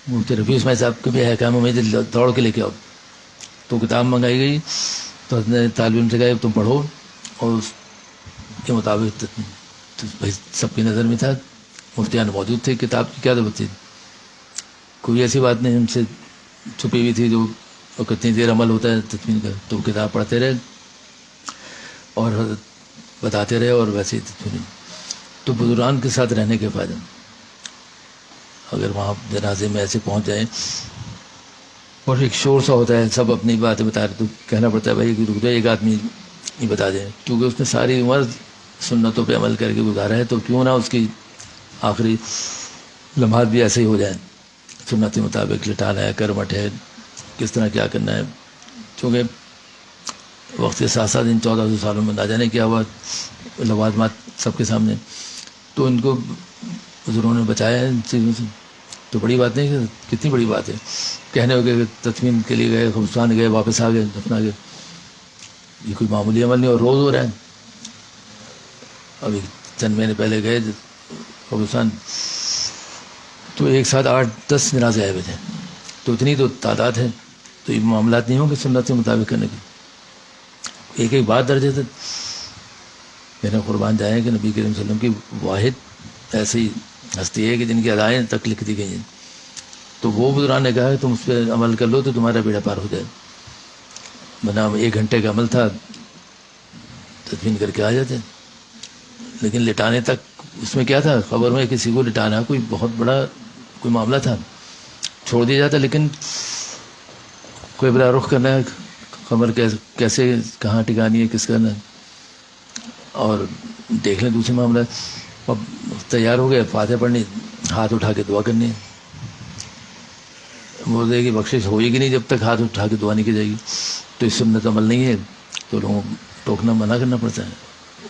مفتی رفیع عثمان صاحب کے بھی احکام میت دوڑ کے لے کے آؤ. تو کتاب منگائی گئی، تو حضرت نے طالب علم سے کہا تم پڑھو، اور اس کے مطابق تو بھائی سب کی نظر میں تھا، مفتیان موجود تھے، کتاب کی کیا ضرورت تھی، کوئی ایسی بات نہیں ہم سے چھپی ہوئی تھی جو کتنی دیر عمل ہوتا ہے تدفین کا. تو کتاب پڑھتے رہے اور بتاتے رہے، اور ویسے ہی تدفین. تو بزرگان کے ساتھ رہنے کے فائدے، اگر وہاں جنازے میں ایسے پہنچ جائیں اور ایک شور سا ہوتا ہے، سب اپنی باتیں بتا رہے، تو کہنا پڑتا ہے بھائی کہ رک جائے، ایک آدمی نہیں بتا دیں، کیونکہ اس نے ساری عمر سنتوں پہ عمل کر کے گزارا ہے، تو کیوں نہ اس کی آخری لمحات بھی ایسے ہی ہو جائیں سنت کے مطابق. لٹانا ہے، کرمٹ ہے، کس طرح کیا کرنا ہے. چونکہ وقت کے ساتھ ساتھ ان 1400 سالوں میں نہ جانے کیا ہوا لوازمات سب کے سامنے، تو ان کو بزرگوں نے بچایا ہے ان چیزوں سے. تو بڑی بات نہیں کہ کتنی بڑی بات ہے، کہنے ہو گئے کہ تدفین کے لیے گئے، قبرستان گئے، واپس آ گئے، دفنا گئے، یہ کوئی معمولی عمل نہیں، اور روز ہو رہا ہے. ابھی چند مہینے پہلے گئے قبرستان، تو ایک ساتھ 8-10 جنازے آئے ہوئے تھے. تو اتنی تو تعداد ہے، تو یہ معاملات نہیں ہوں کہ سنت کے مطابق کرنے کی. ایک ایک بات درج ہے. میرے قربان جائیں کہ نبی کریم صلی اللہ علیہ وسلم کی واحد ایسی ہستی ہے کہ جن کی ادائیں تک لکھ دی گئی ہیں. تو وہ بزرگان نے کہا کہ تم اس پہ عمل کر لو تو تمہارا بیڑا پار ہو جائے. بنا 1 گھنٹے کا عمل تھا، تدفین کر کے آ جاتے. لیکن لٹانے تک اس میں کیا تھا، خبر میں کسی کو لٹانا کوئی بہت بڑا کوئی معاملہ تھا، چھوڑ دیا جاتا. لیکن کوئی بلا رخ کرنا ہے، خبر کیسے کہاں ٹکانی ہے، کس کرنا ہے، اور دیکھ لیں دوسرے معاملہ. اب تیار ہو گئے، فاتحہ پڑھنی، ہاتھ اٹھا کے دعا کرنی ہے. بولتے کہ بخشش ہوئی کہ نہیں جب تک ہاتھ اٹھا کے دعا نہیں کی جائے گی. تو اس سنت عمل نہیں ہے، تو لوگوں کو ٹوکنا منع کرنا پڑتا ہے.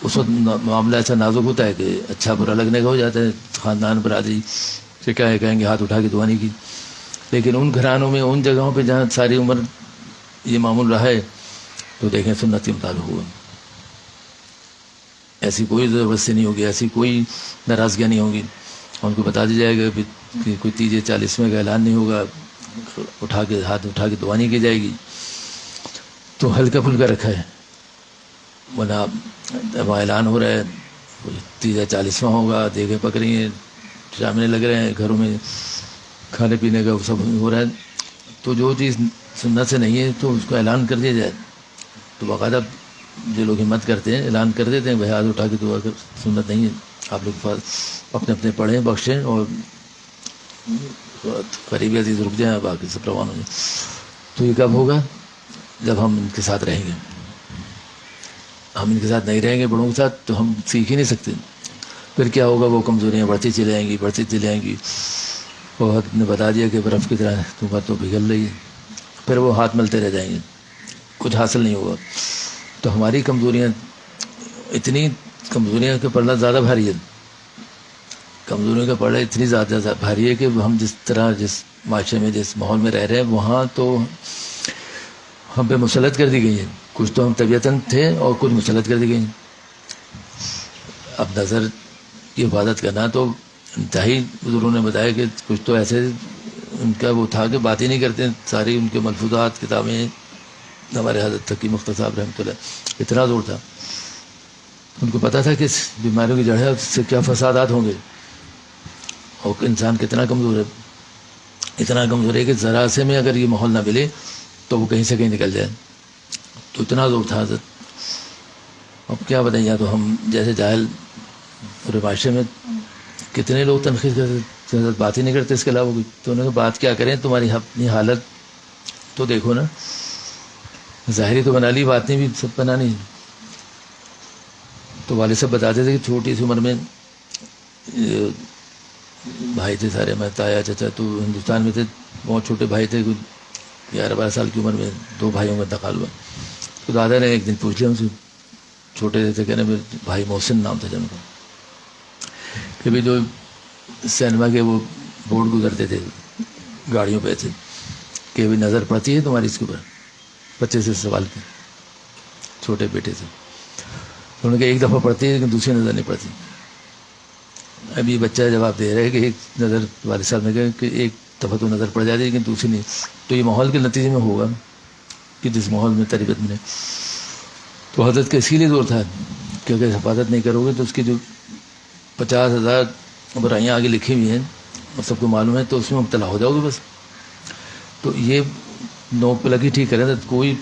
اس وقت معاملہ ایسا نازک ہوتا ہے کہ اچھا برا لگنے کا ہو جاتا ہے. خاندان برادری سے کیا ہے، کہیں گے ہاتھ اٹھا کے دعا نہیں کی. لیکن ان گھرانوں میں، ان جگہوں پہ جہاں ساری عمر یہ معمول رہا ہے تو دیکھیں سنت کے مطابق ہوا. ایسی کوئی زبردستی نہیں ہوگی, ایسی کوئی ناراضگیاں نہیں ہوں گی. ان کو بتا دیا جائے گا کہ کوئی 30-40 کا اعلان نہیں ہوگا, ہاتھ اٹھا کے دعا نہیں کی جائے گی. تو ہلکا پھلکا رکھا ہے, ورنہ اب اعلان ہو رہا ہے 30-40 ہوگا, دیگیں پک رہی ہیں, شامنے لگ رہے ہیں, گھروں میں کھانے پینے کا سب ہو رہا ہے. تو جو چیز سنت سے نہیں ہے تو اس کو اعلان کر دیا جائے. تو باقاعدہ جو لوگ ہمت کرتے ہیں اعلان کر دیتے ہیں, بھائی ہاتھ اٹھا کے دعا کر, سنت نہیں ہے, آپ لوگ اپنے اپنے پڑھیں, بخشیں اور قریبی عزیز رک جائیں, باقی سب روان ہو جائیں. تو یہ کب ہوگا؟ جب ہم ان کے ساتھ رہیں گے. ہم ان کے ساتھ نہیں رہیں گے, بڑوں کے ساتھ, تو ہم سیکھ ہی نہیں سکتے. پھر کیا ہوگا؟ وہ کمزوریاں بڑھتی چلی جائیں گی, بڑھتی چلی جائیں گی. وہ حد نے بتا دیا کہ برف کی طرح تمہارا تو پگھل رہی ہے. پھر وہ ہاتھ ملتے رہ جائیں گے, کچھ حاصل نہیں ہوگا. تو ہماری کمزوریاں, اتنی کمزوریاں کا پلڑا زیادہ بھاری ہے, کمزوریوں کا پلڑا اتنی زیادہ بھاری ہے کہ ہم جس طرح جس معاشرے میں جس ماحول میں رہ رہے ہیں وہاں تو ہم پہ مسلط کر دی گئی ہیں. کچھ تو ہم طبیعتاً تھے اور کچھ مسلط کر دی گئی ہیں. اب نظر کی حفاظت کرنا تو انتہائی بزرگوں نے بتایا کہ کچھ تو ایسے ان کا وہ تھا کہ بات ہی نہیں کرتے, ساری ان کے ملفوظات کتابیں ہمارے حضرت تقی مفتی صاحب رحمۃ اللہ, اتنا زور تھا. ان کو پتہ تھا کہ اس بیماریوں کی جڑ ہے, اس سے کیا فسادات ہوں گے, اور انسان کتنا کمزور ہے. اتنا کمزور ہے کہ ذرا سے میں اگر یہ ماحول نہ ملے تو وہ کہیں سے کہیں نکل جائے. تو اتنا زور تھا حضرت. اب کیا بتائیں, یا تو ہم جیسے جاہل پورے معاشرے میں کتنے لوگ تنقید کرتے, بات ہی نہیں کرتے اس کے علاوہ. تو انہوں نے بات کیا کریں, تمہاری اپنی حالت تو دیکھو نا. ظاہری تو بنا لی, بات نہیں بھی سب بنانی. تو والد صاحب بتاتے تھے کہ چھوٹی سی عمر میں بھائی تھے سارے, میں تایا چچا تو ہندوستان میں تھے, بہت چھوٹے بھائی تھے, 11-12 سال کی عمر میں 2 بھائیوں کا انتقال ہوا. تو دادا نے ایک دن پوچھ لیا ان سے, چھوٹے تھے, کہنے میں بھائی محسن نام تھا جن کا, کہ بھی جو سینما کے وہ بورڈ گزرتے تھے گاڑیوں پہ تھے کہ بھی نظر پڑتی ہے تمہاری اس کے اوپر, بچے سے سوال کیا, چھوٹے بیٹے سے. انہوں نے کہا ایک دفعہ پڑتی ہے لیکن دوسری نظر نہیں پڑتی. ابھی بچہ جواب دے رہا ہے کہ ایک نظر, والد صاحب نے کہا کہ ایک دفعہ تو نظر پڑ جاتی ہے لیکن دوسری نہیں. تو یہ ماحول کے نتیجے میں ہوگا کہ جس ماحول میں تربیت ملے. تو حضرت کا اسی لیے زور تھا کہ اگر حفاظت نہیں کرو گے تو اس کی جو 50,000 برائیاں آگے لکھی ہوئی ہیں اور سب کو معلوم ہے, تو اس میں مبتلا ہو جاؤ گے بس. تو یہ نوک پہ لگی ٹھیک کرے, کوئی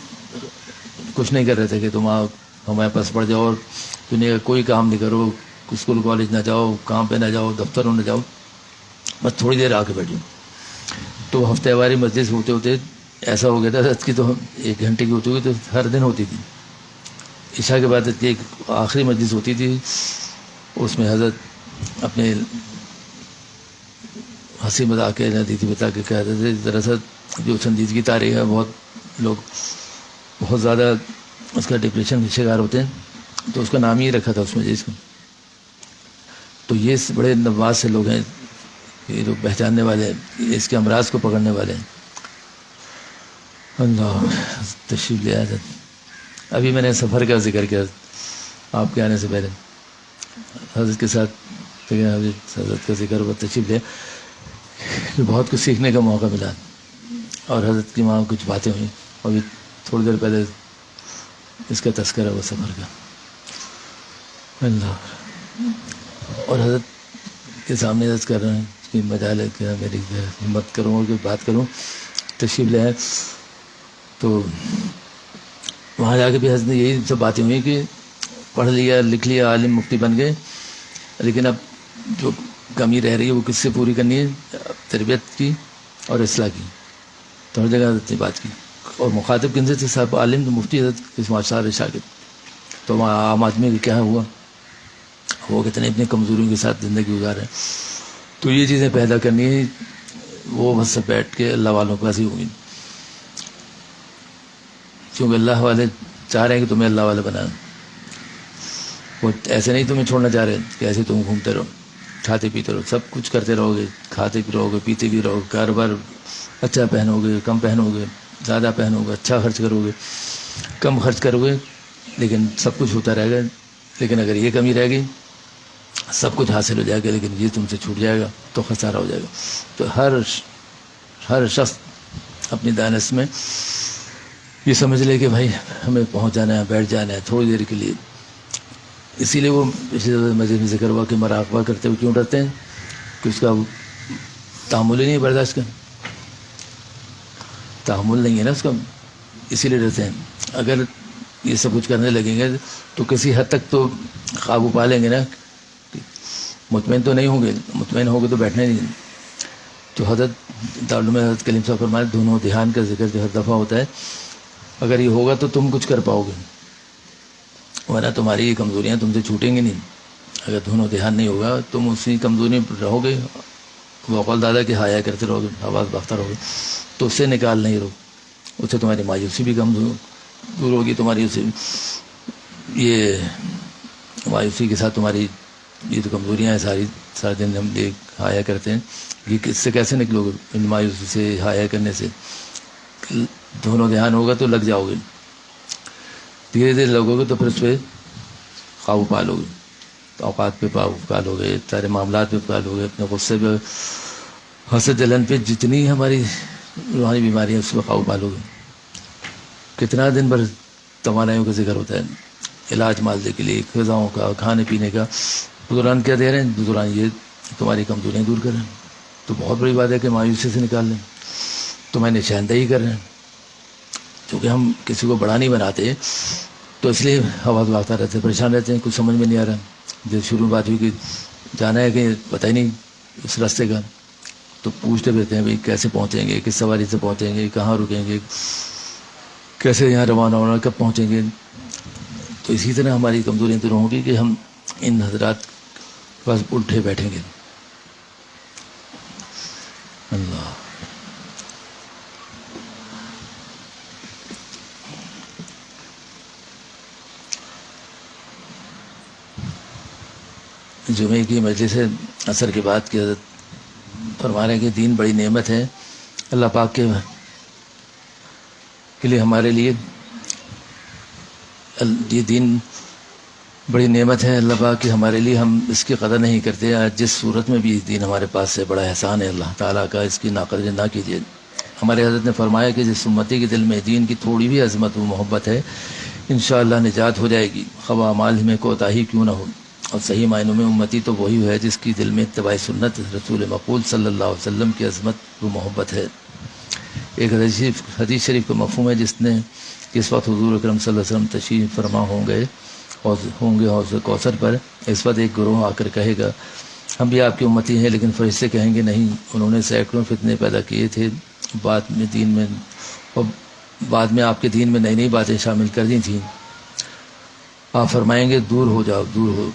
کچھ نہیں کر رہے تھے کہ تم ہمارے پاس پڑ جاؤ اور دنیا کا کوئی کام نہیں کرو, اسکول کالج نہ جاؤ, کام پہ نہ جاؤ, دفتروں نہ جاؤ, بس تھوڑی دیر آ کے بیٹھو. تو ہفتے واری مسجد ہوتے ہوتے ایسا ہو گیا تھا حضرت کی, تو 1 گھنٹے کی ہوتی ہوئی تو ہر دن ہوتی تھی. عشاء کے بعد ایک آخری مجلس ہوتی تھی, اس میں حضرت اپنے ہنسی مذاق کے ندیتی بتا کے کہتے تھے. دراصل جو سنجیدگی تاریخ ہے, بہت لوگ بہت زیادہ اس کا ڈپریشن کے شکار ہوتے ہیں, تو اس کا نام ہی رکھا تھا اس مجلس کو. تو یہ بڑے نواز سے لوگ ہیں, یہ لوگ پہچاننے والے ہیں, اس کے امراض کو پکڑنے والے ہیں. اللہ تشریف لے آیا. ابھی میں نے سفر کا ذکر کیا آپ کے آنے سے پہلے, حضرت کے ساتھ حضرت کا ذکر ہوا, تشریف لے, بہت کچھ سیکھنے کا موقع ملا. اور حضرت کی وہاں کچھ باتیں ہوئیں, ابھی تھوڑی دیر پہلے اس کا تذکرہ ہوا سفر کا. اللہ, اور حضرت کے سامنے عرض کر رہے ہیں کہ مجال ہے کہ میری ہمت کروں اور کہ بات کروں, تشریف لے آئے. تو وہاں جا کے بھی حضرت نے یہی سب باتیں ہوئی کہ پڑھ لیا لکھ لیا, عالم مفتی بن گئے, لیکن اب جو کمی رہ رہی ہے وہ کس سے پوری کرنی ہے, تربیت کی اور اصلاح کی. تو ہر جگہ حضرت نے بات کی. اور مخاطب کن سے تھے؟ صاحب عالم, مفتی حضرت اس معاشرے شاگرد. تو وہاں عام آدمی کا کیا ہوا, وہ کتنے اتنی کمزوریوں کے ساتھ زندگی گزار ہے. تو یہ چیزیں پیدا کرنی ہے, وہ بس بیٹھ کے اللہ والوں کے پاس ہی ہوگی, کیونکہ اللہ والے چاہ رہے ہیں کہ تمہیں اللہ والے بنانا. وہ ایسے نہیں تمہیں چھوڑنا چاہ رہے کہ ایسے تم گھومتے رہو, کھاتے پیتے رہو, سب کچھ کرتے رہو گے, کھاتے بھی رہو گے, پیتے بھی رہو گے, کاروبار اچھا پہنو گے, کم پہنو گے, زیادہ پہنو گے، اچھا خرچ کرو گے، کم خرچ کرو گے لیکن سب کچھ ہوتا رہے گا. لیکن اگر یہ کمی رہ گئی سب کچھ حاصل ہو جائے گا لیکن یہ تم سے چھوٹ جائے گا تو خسارہ ہو جائے گا. تو ہر شخص اپنی دانش میں یہ سمجھ لے کہ بھائی ہمیں پہنچ جانا ہے، بیٹھ جانا ہے تھوڑی دیر کے لیے. اسی لیے وہ پچھلے مزید میں ذکر ہوا کہ مراقبہ کرتے ہوئے کیوں ڈرتے ہیں کہ اس کا تحمل ہی نہیں برداشت کر، تحمل نہیں ہے نا اس کا، اسی لیے ڈرتے ہیں. اگر یہ سب کچھ کرنے لگیں گے تو کسی حد تک تو قابو پا لیں گے نا، مطمئن تو نہیں ہوں گے، مطمئن ہو گے تو بیٹھنے نہیں. تو حضرت دارالعلوم میں حضرت کلیم صاحب فرمائے دونوں دھیان کا ذکر جو ہر دفعہ ہوتا ہے، اگر یہ ہوگا تو تم کچھ کر پاؤ گے، ورنہ تمہاری یہ کمزوریاں تم سے چھوٹیں گی نہیں. اگر دونوں دھیان نہیں ہوگا تم اسی کمزوری پر رہو گے، وقال دادا کہ ہایا کرتے رہو گے، آواز باختہ رہو گے، تو اس سے نکال نہیں رہو. اس سے تمہاری مایوسی بھی کم دور ہوگی، تمہاری اسے یہ مایوسی کے ساتھ تمہاری یہ تو کمزوریاں ہیں سارے دن ہم دیکھ ہایا کرتے ہیں، یہ کس سے کیسے نکلو گے ان مایوسی سے، ہایا کرنے سے؟ دونوں دھیان ہوگا تو لگ جاؤ گے، دھیرے دھیرے لگو گے تو پھر اس پہ قابو پا لو گے، اوقات پہ قابو پا لو گے، سارے معاملات پہ پا لو گے، اپنے غصے پہ، حسد جلن پہ، جتنی ہماری روحانی بیماریاں اس پہ قابو پا لو گے. کتنا دن بھر توانائیوں کا ذکر ہوتا ہے، علاج معالجے کے لیے، غذاؤں کا، کھانے پینے کا. بزرگان کیا دے رہے ہیں؟ بزرگان یہ تمہاری کمزوریاں دور کر رہے ہیں. تو بہت بڑی بات ہے کہ مایوسی سے نکال لیں، تمہیں نشاندہی کر رہے ہیں. چونکہ ہم کسی کو بڑا نہیں بناتے تو اس لیے آواز واغتا رہتے ہیں، پریشان رہتے ہیں، کچھ سمجھ میں نہیں آ رہا. جب شروع بات ہوئی کہ جانا ہے کہ پتہ ہی نہیں اس راستے کا، تو پوچھتے پھرتے ہیں بھائی کیسے پہنچیں گے، کس سواری سے پہنچیں گے، کہاں رکیں گے، کیسے یہاں روانہ ہونا، کب پہنچیں گے. تو اسی طرح ہماری کمزوریاں دور ہوں گی کہ ہم ان حضرات کے پاس اٹھے بیٹھیں گے. اللہ جمعے کی مجلس عصر کے بعد کی حضرت فرما رہے ہیں کہ دین بڑی نعمت ہے اللہ پاک کے لیے، ہمارے لیے یہ دین بڑی نعمت ہے اللہ پاک کی ہمارے لیے. ہم اس کی قدر نہیں کرتے. آج جس صورت میں بھی دین ہمارے پاس سے بڑا احسان ہے اللہ تعالیٰ کا، اس کی ناقدری نہ کیجیے. ہمارے حضرت نے فرمایا کہ جس امتی کے دل میں دین کی تھوڑی بھی عظمت و محبت ہے انشاءاللہ نجات ہو جائے گی، خواہ اعمال میں کوتاہی کیوں نہ ہو. اور صحیح معنوں میں امتی تو وہی ہے جس کی دل میں اتباع سنت رسول مقبول صلی اللہ علیہ وسلم کی عظمت و محبت ہے. ایک حدیث شریف کا مفہوم ہے جس وقت حضور اکرم صلی اللہ علیہ وسلم تشریف فرما ہوں گے حوض کوثر پر، اس وقت ایک گروہ آ کر کہے گا ہم بھی آپ کی امتی ہیں، لیکن فرشتے کہیں گے نہیں، انہوں نے سینکڑوں فتنے پیدا کیے تھے بعد میں دین میں، اور بعد میں آپ کے دین میں نئی نئی باتیں شامل کر دی تھیں. آپ فرمائیں گے دور ہو جاؤ، دور ہو.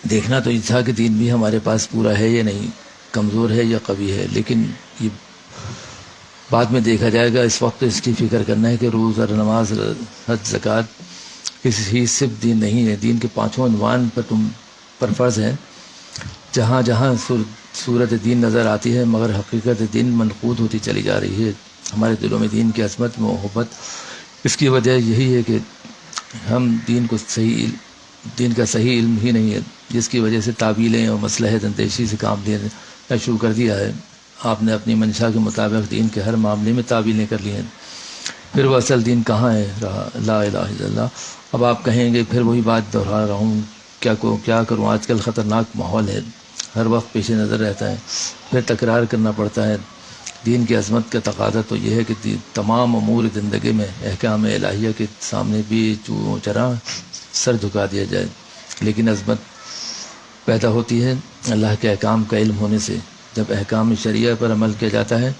دیکھنا تو یہ تھا کہ دین بھی ہمارے پاس پورا ہے یا نہیں، کمزور ہے یا قوی ہے، لیکن یہ بعد میں دیکھا جائے گا. اس وقت اس کی فکر کرنا ہے کہ روزہ، نماز، حج، زکوٰۃ کسی صرف دین نہیں ہے، دین کے پانچوں عنوان پر تم پر فرض ہے. جہاں جہاں صورت دین نظر آتی ہے مگر حقیقت دین منقود ہوتی چلی جا رہی ہے. ہمارے دلوں میں دین کی عظمت، محبت، اس کی وجہ یہی ہے کہ ہم دین کا صحیح علم ہی نہیں ہے، جس کی وجہ سے تعویلیں اور مصلحت اندیشی سے کام لینا شروع کر دیا ہے. آپ نے اپنی منشا کے مطابق دین کے ہر معاملے میں تعویلیں کر لی ہیں. پھر وہ اصل دین کہاں ہے رہا؟ لا الہ الا اللہ. اب آپ کہیں گے پھر وہی بات دہرا رہا ہوں، کیا کروں، آج کل خطرناک ماحول ہے، ہر وقت پیش نظر رہتا ہے، پھر تکرار کرنا پڑتا ہے. دین کی عظمت کا تقاضا تو یہ ہے کہ تمام امور زندگی میں احکام الہیہ کے سامنے بھی چوں چراں سر جھکا دیا جائے. لیکن عظمت پیدا ہوتی ہے اللہ کے احکام کا علم ہونے سے. جب احکام شریعہ پر عمل کیا جاتا ہے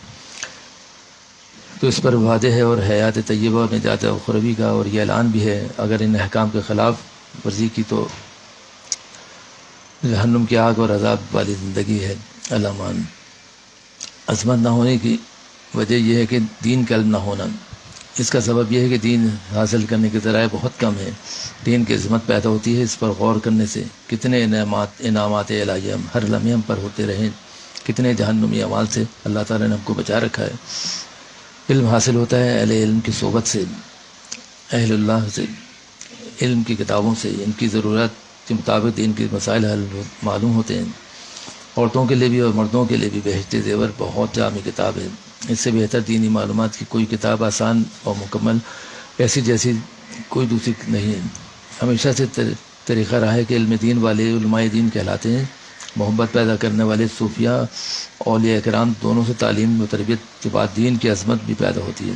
تو اس پر وعدے ہے اور حیات طیبہ اور نجات اخروی کا، اور یہ اعلان بھی ہے اگر ان احکام کے خلاف ورزی کی تو جہنم کی آگ اور عذاب والی زندگی ہے. علمان عظمت نہ ہونے کی وجہ یہ ہے کہ دین کا علم نہ ہونا. اس کا سبب یہ ہے کہ دین حاصل کرنے کے ذرائع بہت کم ہے. دین کی عظمت پیدا ہوتی ہے اس پر غور کرنے سے. کتنے انعامات الہیہ ہر لمحے ہم پر ہوتے رہیں، کتنے جہنمی اعمال سے اللہ تعالیٰ نے ہم کو بچا رکھا ہے. علم حاصل ہوتا ہے اہل علم کی صحبت سے، اہل اللہ سے، علم کی کتابوں سے، ان کی ضرورت کے مطابق ان کے مسائل حل معلوم ہوتے ہیں۔ عورتوں کے لیے بھی اور مردوں کے لیے بھی بہشت زیور بہت جامع کتاب ہے۔ اس سے بہتر دینی معلومات کی کوئی کتاب آسان اور مکمل ایسی جیسی کوئی دوسری نہیں ہے۔ ہمیشہ سے طریقہ رہا ہے کہ علم دین والے علماء دین کہلاتے ہیں۔ محبت پیدا کرنے والے صوفیاء اولیاء کرام دونوں سے تعلیم و تربیت کے بعد دین کی عظمت بھی پیدا ہوتی ہے،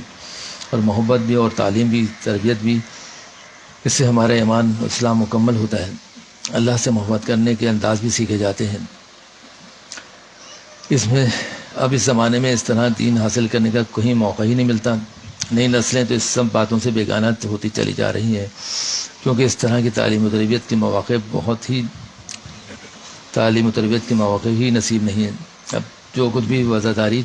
اور محبت بھی اور تعلیم بھی تربیت بھی، اس سے ہمارا ایمان و اسلام مکمل ہوتا ہے۔ اللہ سے محبت کرنے کے انداز بھی سیکھے جاتے ہیں۔ اب اس زمانے میں اس طرح دین حاصل کرنے کا کہیں موقع ہی نہیں ملتا۔ نئی نسلیں تو اس سب باتوں سے بیگانہ ہوتی چلی جا رہی ہیں، کیونکہ اس طرح کی تعلیم و تربیت کے مواقع ہی نصیب نہیں ہیں۔ اب جو کچھ بھی وفاداری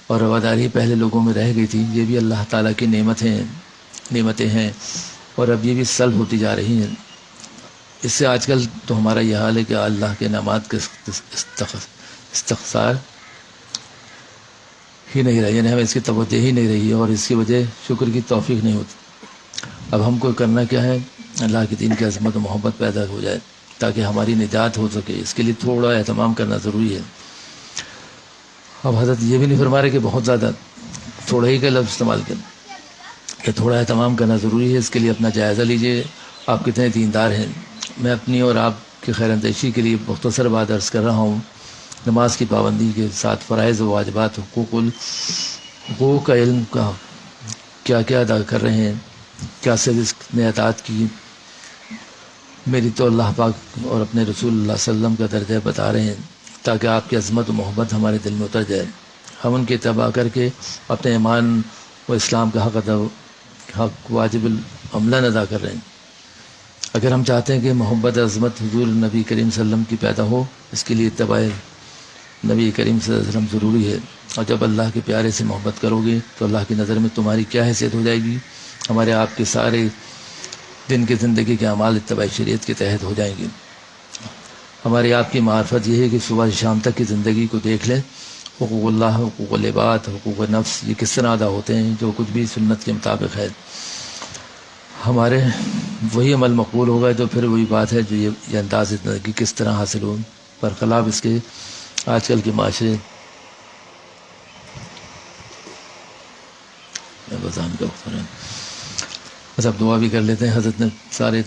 اور رواداری پہلے لوگوں میں رہ گئی تھی، یہ بھی اللہ تعالیٰ کی نعمتیں ہیں، اور اب یہ بھی سلب ہوتی جا رہی ہیں۔ اس سے آج کل تو ہمارا یہ حال ہے کہ اللہ کے انعامات کے استخسار ہی نہیں رہی، یعنی ہمیں اس کی توجہ ہی نہیں رہی ہے، اور اس کی وجہ شکر کی توفیق نہیں ہوتی۔ اب ہم کو کرنا کیا ہے؟ اللہ کے دین کی عظمت و محبت پیدا ہو جائے تاکہ ہماری نجات ہو سکے۔ اس کے لیے تھوڑا اہتمام کرنا ضروری ہے۔ اب حضرت یہ بھی نہیں فرما رہے کہ بہت زیادہ، تھوڑا ہی کا لفظ استعمال کریں کہ تھوڑا اہتمام کرنا ضروری ہے۔ اس کے لیے اپنا جائزہ لیجئے، آپ کتنے دیندار ہیں۔ میں اپنی اور آپ کی خیر اندیشی کے لیے مختصر بات عرض کر رہا ہوں۔ نماز کی پابندی کے ساتھ فرائض و واجبات، حقوق کا علم کا کیا کیا ادا کر رہے ہیں، کیا سروس نے اطاعت کی، میری تو اللہ پاک اور اپنے رسول اللہ صلی اللہ علیہ وسلم کا درجہ بتا رہے ہیں تاکہ آپ کی عظمت و محبت ہمارے دل میں اتر جائے۔ ہم ان کے اتباع کر کے اپنے ایمان و اسلام کا حق واجب العملاً ادا کر رہے ہیں۔ اگر ہم چاہتے ہیں کہ محبت عظمت حضور نبی کریم صلی اللہ علیہ وسلم کی پیدا ہو، اس کے لیے اتباع نبی کریم صلی اللہ علیہ وسلم ضروری ہے۔ اور جب اللہ کے پیارے سے محبت کرو گے تو اللہ کی نظر میں تمہاری کیا حیثیت ہو جائے گی؟ ہمارے آپ کے سارے دن کی زندگی کے اعمال اتباع شریعت کے تحت ہو جائیں گے۔ ہماری آپ کی معرفت یہ ہے کہ صبح سے شام تک کی زندگی کو دیکھ لیں، حقوق اللہ، حقوق العباد، حقوق نفس یہ کس طرح ادا ہوتے ہیں۔ جو کچھ بھی سنت کے مطابق ہے ہمارے، وہی عمل مقبول ہوگا۔ تو پھر وہی بات ہے جو یہ انداز زندگی کس طرح حاصل ہو، برخلاف اس کے آج کل کے معاشرے بس اب دعا بھی کر لیتے ہیں۔ حضرت نے سارے